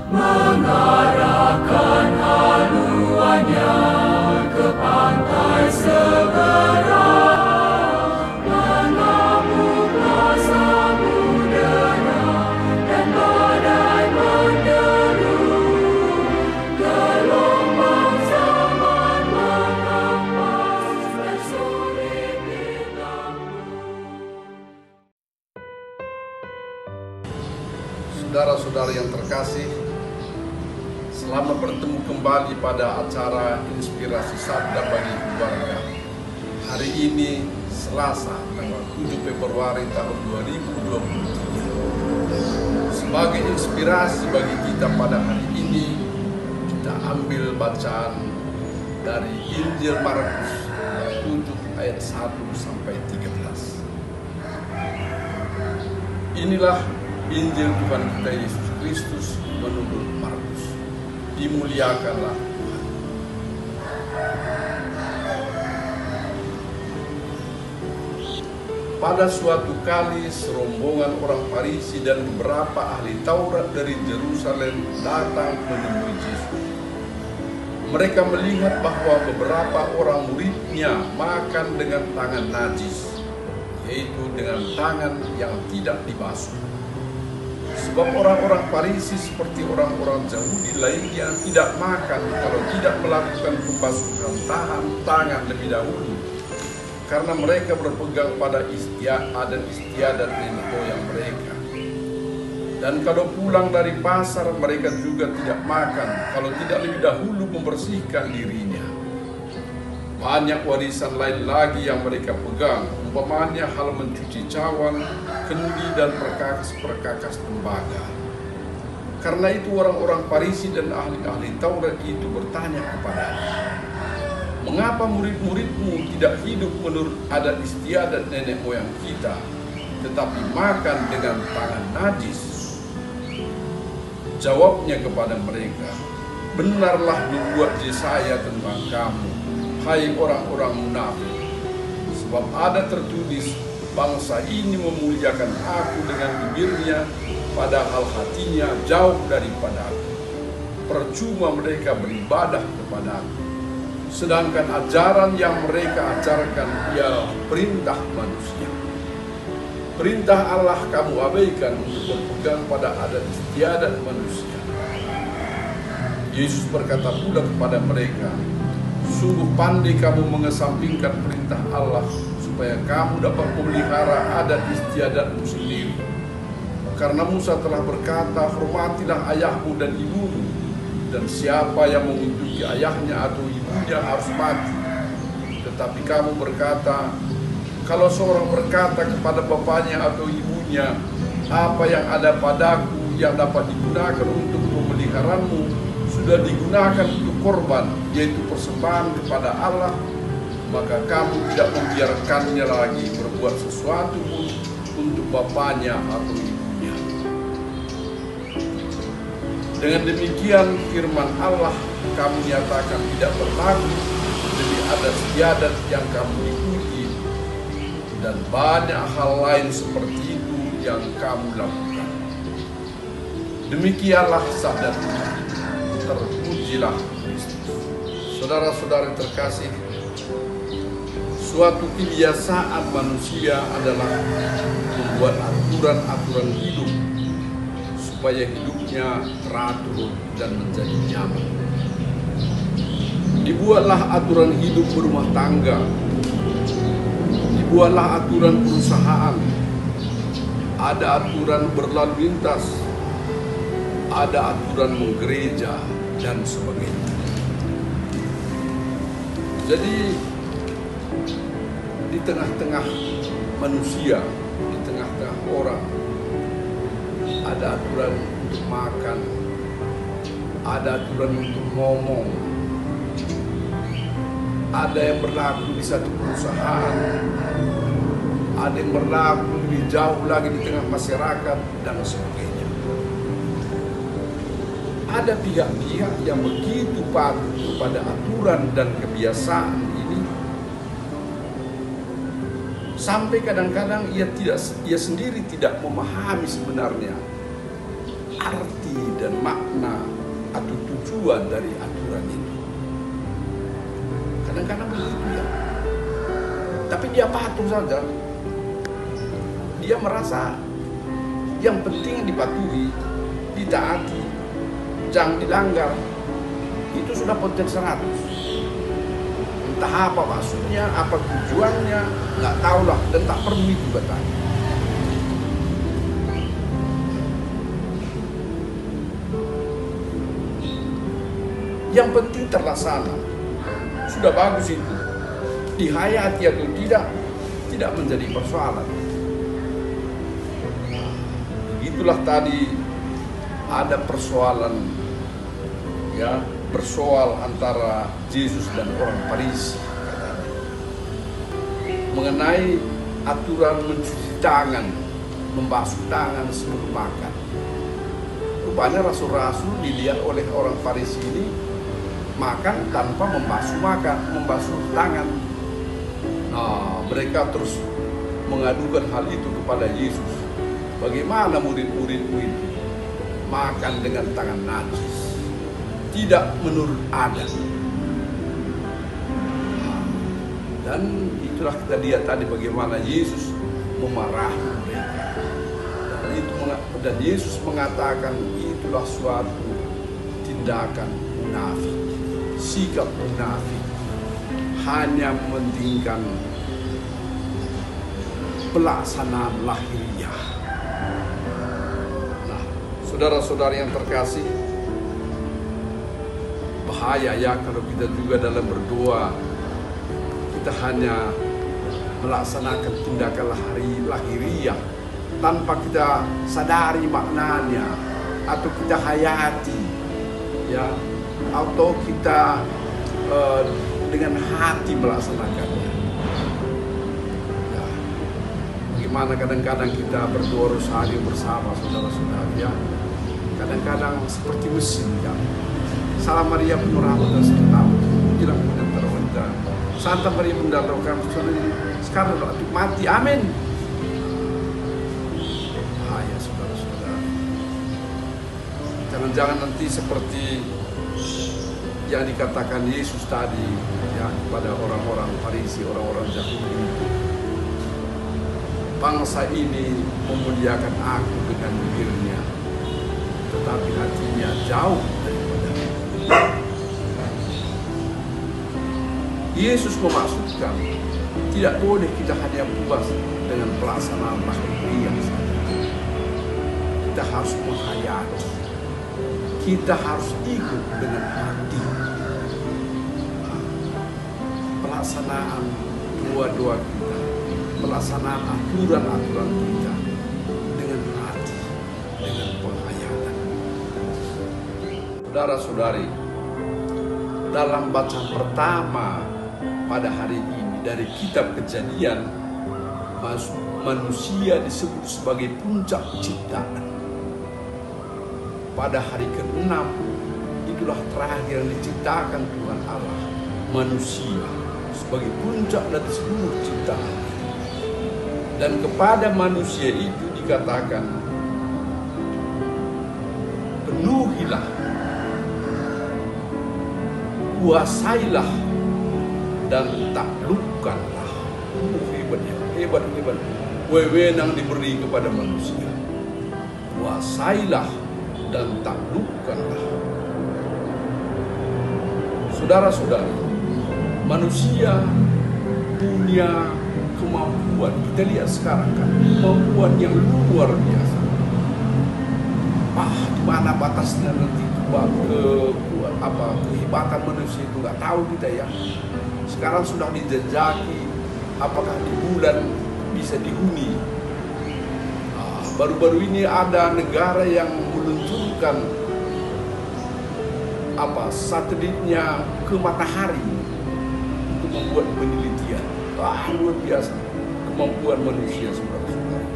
mengarahkan haluannya ke pantai seberang, mengamuklah samudera dan badai menderu, gelombang zaman mengampas dan sulit ditempuh. Saudara-saudara yang terkasih, selamat bertemu kembali pada acara Inspirasi Sabda bagi Keluarga. Hari ini Selasa, tanggal 7 Februari tahun 2023. Sebagai inspirasi bagi kita pada hari ini, kita ambil bacaan dari Injil Markus 7 ayat 1 sampai 13. Inilah Injil Tuhan kita Yesus Kristus menurut Markus. Dimuliakanlah Tuhan. Pada suatu kali serombongan orang Farisi dan beberapa ahli Taurat dari Yerusalem datang menemui Yesus. Mereka melihat bahwa beberapa orang muridnya makan dengan tangan najis, yaitu dengan tangan yang tidak dibasuh. Sebab orang-orang Farisi seperti orang-orang Yahudi lainnya tidak makan kalau tidak melakukan pembasuhan tangan lebih dahulu, karena mereka berpegang pada adat istiadat nenek moyang mereka. Dan kalau pulang dari pasar, mereka juga tidak makan kalau tidak lebih dahulu membersihkan dirinya. Banyak warisan lain lagi yang mereka pegang, umpamanya hal mencuci cawan, kendi dan perkakas tembaga. Karena itu orang-orang Farisi dan ahli-ahli Taurat itu bertanya kepadanya, "Mengapa murid-muridmu tidak hidup menurut adat istiadat nenek moyang kita, tetapi makan dengan tangan najis?" Jawabnya kepada mereka, "Benarlah nubuat Yesaya tentang kamu, hai orang-orang munafik. Sebab ada tertulis, bangsa ini memuliakan aku dengan bibirnya, padahal hatinya jauh daripadaku. Percuma mereka beribadah kepadaku. Sedangkan ajaran yang mereka ajarkan ialah perintah manusia. Perintah Allah kamu abaikan untuk berpegang pada adat istiadat manusia." Yesus berkata pula kepada mereka, "Sungguh pandai kamu mengesampingkan perintah Allah supaya kamu dapat memelihara adat istiadatmu sendiri. Karena Musa telah berkata, hormatilah ayahmu dan ibumu, dan siapa yang mengunjungi ayahnya atau ibunya harus mati. Tetapi kamu berkata, kalau seorang berkata kepada bapaknya atau ibunya, apa yang ada padaku yang dapat digunakan untuk pemeliharaanmu, sudah digunakan untuk korban, yaitu persembahan kepada Allah, maka kamu tidak membiarkannya lagi berbuat sesuatu pun untuk bapaknya atau ibunya. Dengan demikian firman Allah kamu nyatakan tidak berlaku demi adat istiadat yang kamu ikuti, dan banyak hal lain seperti itu yang kamu lakukan. Demikianlah sabda Tuhan. Terpujilah Kristus." Saudara-saudara terkasih, suatu kebiasaan manusia adalah membuat aturan-aturan hidup supaya hidupnya teratur dan menjadi nyaman. Dibuatlah aturan hidup berumah tangga, dibuatlah aturan perusahaan, ada aturan berlalu lintas, ada aturan menggereja, dan sebagainya. Jadi di tengah-tengah manusia, di tengah-tengah orang, ada aturan untuk makan, ada aturan untuk ngomong, ada yang berlaku di satu perusahaan, ada yang berlaku lebih jauh lagi di tengah masyarakat, dan sebagainya. Ada pihak-pihak yang begitu patuh kepada aturan dan kebiasaan ini, sampai kadang-kadang ia sendiri tidak memahami sebenarnya arti dan makna atau tujuan dari aturan itu. Kadang-kadang begitu ya. Tapi dia patuh saja. Dia merasa yang penting dipatuhi, ditaati, jangan dilanggar. Itu sudah potensi 100. Entah apa maksudnya, apa tujuannya, nggak tahu lah, dan tak perlu itu bertanya. Yang penting terlaksana. Sudah bagus itu. Dihayati atau tidak menjadi persoalan. Itulah tadi ada persoalan, ya, bersoal antara Yesus dan orang Farisi mengenai aturan mencuci tangan, membasuh tangan sebelum makan. Rupanya rasul-rasul dilihat oleh orang Farisi ini makan tanpa membasuh tangan. Nah, mereka terus mengadukan hal itu kepada Yesus. Bagaimana murid-muridmu itu makan dengan tangan najis, tidak menurut adat. Dan itulah kita lihat tadi bagaimana Yesus memarahi mereka. Dan Yesus mengatakan itulah suatu tindakan munafik, sikap munafik, hanya mementingkan pelaksanaan lahiriah. Nah, saudara-saudara yang terkasih, bahaya ya kalau kita juga dalam berdoa kita hanya melaksanakan tindakan lahiriah tanpa kita sadari maknanya atau kita hayati, ya, atau kita dengan hati melaksanakannya. Ya, bagaimana kadang-kadang kita berdoa rosario bersama saudara-saudara, ya, kadang-kadang seperti mesin, ya. Salam Maria penuh rahmat dan serta bilang dengan terwenta. Santa Maria Bunda Allah kami sekarang waktu mati, amin. Bahaya saudara-saudara. Jangan-jangan nanti seperti yang dikatakan Yesus tadi, ya, kepada orang-orang Farisi, orang-orang Yahudi. Bangsa ini memuliakan aku dengan bibirnya, tetapi hatinya jauh daripada aku. Yesus memaksudkan tidak boleh kita hanya puas dengan pelaksanaan lahiriah saja. Kita harus menghayati, kita harus ikut dengan hati. Pelaksanaan doa-doa kita, pelaksanaan aturan-aturan kita dengan hati, dengan penghayatan. Saudara-saudari, dalam bacaan pertama pada hari ini dari kitab Kejadian, manusia disebut sebagai puncak ciptaan. Pada hari ke-6 itulah terakhir yang diciptakan Tuhan Allah, manusia sebagai puncak dari seluruh ciptaan. Dan kepada manusia itu dikatakan, penuhilah, kuasailah, dan taklukkanlah. Hebat. Wewenang diberi kepada manusia. Kuasailah dan taklukkanlah. Saudara-saudari, manusia punya kemampuan. Kita lihat sekarang kan, kemampuan yang luar biasa. Di mana batasnya nanti kehebatan manusia itu nggak tahu kita, ya. Sekarang sudah dijajaki apakah di bulan bisa dihuni. Baru-baru ini ada negara yang meluncurkan satelitnya ke matahari untuk membuat penelitian. Luar biasa kemampuan manusia, saudara-saudara.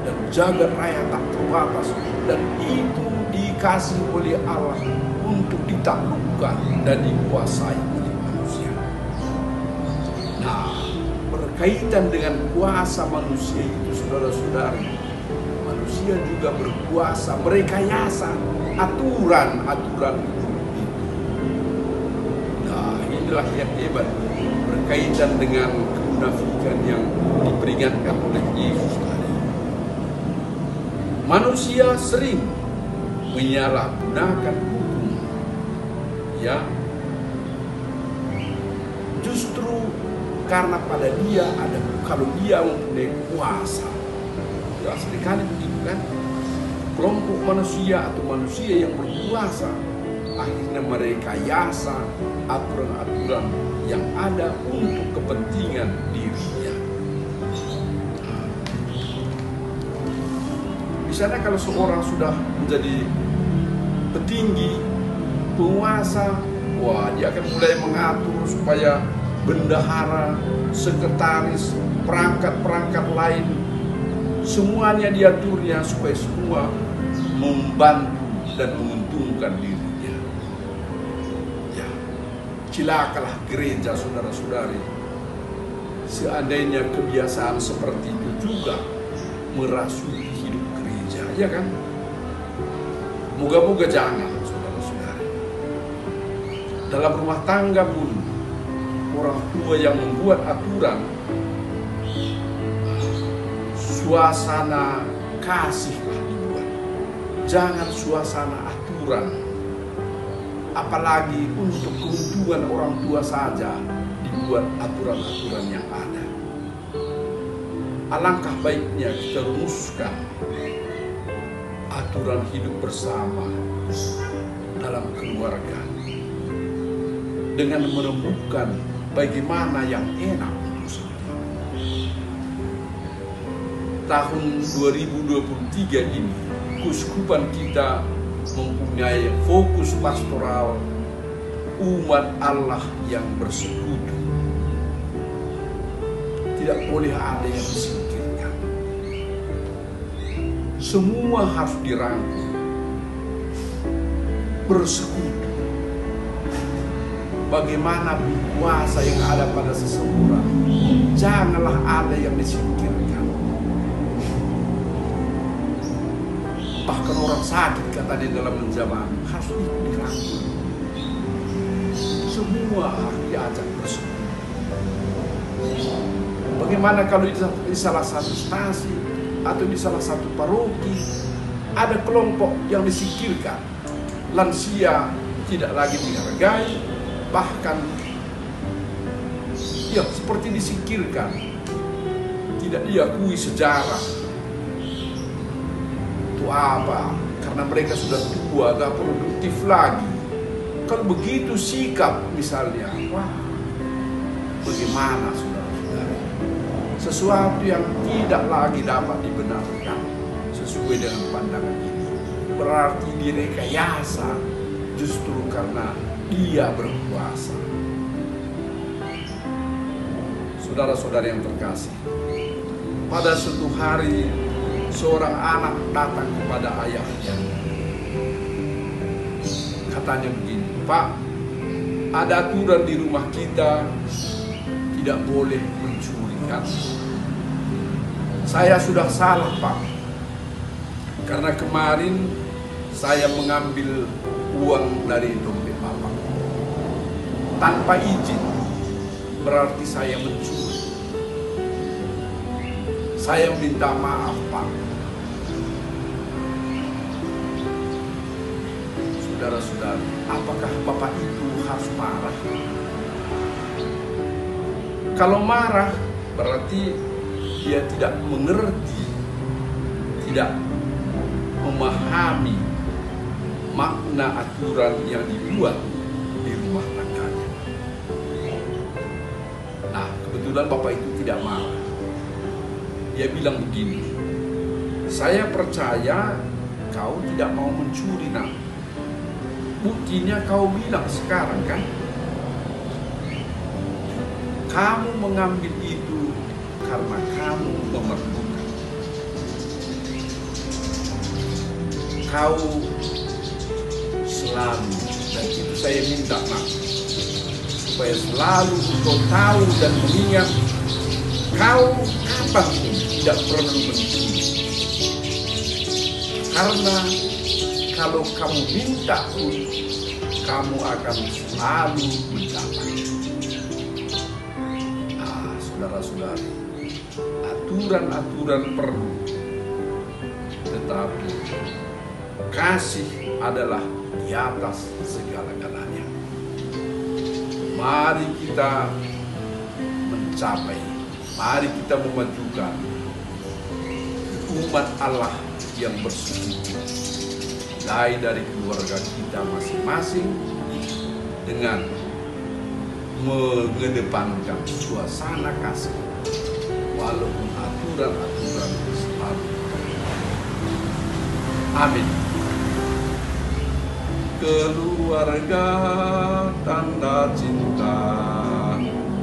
Dan jagat raya tak terbatas, dan itu dikasih oleh Allah untuk ditaklukkan dan dikuasai oleh manusia. Nah, berkaitan dengan kuasa manusia itu, saudara-saudari, manusia juga berkuasa merekayasa aturan-aturan itu. Nah, inilah yang hebat berkaitan dengan kemunafikan yang diperingatkan oleh Yesus tadi. Manusia sering menyalahgunakan hukum, ya, justru karena pada dia ada, kalau dia mempunyai kuasa, ya seringkali begitu kan, kelompok manusia atau manusia yang berkuasa akhirnya merekayasa aturan-aturan yang ada untuk kepentingan dirinya. Misalnya kalau seorang sudah menjadi petinggi, penguasa, wah dia akan mulai mengatur supaya bendahara, sekretaris, perangkat-perangkat lain, semuanya diaturnya supaya semua membantu dan menguntungkan dirinya. Ya, cilakalah gereja, saudara-saudari, seandainya kebiasaan seperti itu juga merasuki hidup gereja, ya kan? Moga-moga jangan, saudara-saudari. Dalam rumah tangga pun, orang tua yang membuat aturan, suasana kasihlah dibuat, jangan suasana aturan. Apalagi untuk keuntungan orang tua saja dibuat aturan-aturan yang ada. Alangkah baiknya kita rumuskan aturan hidup bersama dalam keluarga dengan menemukan bagaimana yang enak untuk semua. Tahun 2023 ini, keuskupan kita mempunyai fokus pastoral umat Allah yang bersekutu. Tidak boleh ada yang disingkirkan. Semua harus dirangkul, bersekutu. Bagaimana kuasa yang ada pada seseorang, janganlah ada yang disingkirkan. Bahkan orang sakit kata di dalam zaman harus dirangkul. Semua harus diajak bersekutu. Bagaimana kalau di salah satu stasi atau di salah satu paroki ada kelompok yang disingkirkan, lansia tidak lagi dihargai, bahkan ya seperti disingkirkan, tidak diakui sejarah. Itu apa? Karena mereka sudah tua, gak produktif lagi. Kalau begitu sikap misalnya, wah, bagaimana saudara-saudara? Sesuatu yang tidak lagi dapat dibenarkan sesuai dengan pandangan ini, berarti direkayasa justru karena dia berkuasa. Saudara-saudara yang terkasih, pada suatu hari seorang anak datang kepada ayahnya. Katanya begini, "Pak, ada aturan di rumah kita tidak boleh mencuri kan? Saya sudah salah, Pak, karena kemarin saya mengambil uang dari dompet Bapak tanpa izin, berarti saya mencuri. Saya minta maaf, Pak." Saudara-saudara, apakah Bapak itu harus marah? Kalau marah, berarti dia tidak mengerti, tidak memahami makna aturan yang dibuat di rumah tangganya. Nah, kebetulan Bapak itu tidak marah. Dia bilang begini, "Saya percaya kau tidak mau mencuri, nak. Buktinya kau bilang sekarang kan, kamu mengambil itu karena kamu memerlukan. Kau selalu, dan itu saya minta nak, supaya selalu kau tahu dan mengingat, kau kapanpun tidak perlu mencuri. Karena kalau kamu minta pun, kamu akan selalu mendapat. Nah, saudara-saudari, aturan-aturan perlu, tetapi kasih adalah di atas segala-galanya. Mari kita mencapai, mari kita memajukan umat Allah yang bersekutu, mulai dari keluarga kita masing-masing, dengan mengedepankan suasana kasih walaupun aturan-aturan selalu. Amin. Keluarga tanda cinta,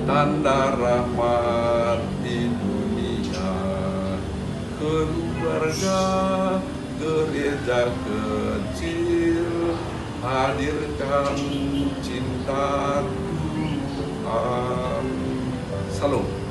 tanda rahmat di dunia. Keluarga gereja kecil, hadirkan cinta Tuhan. Salam.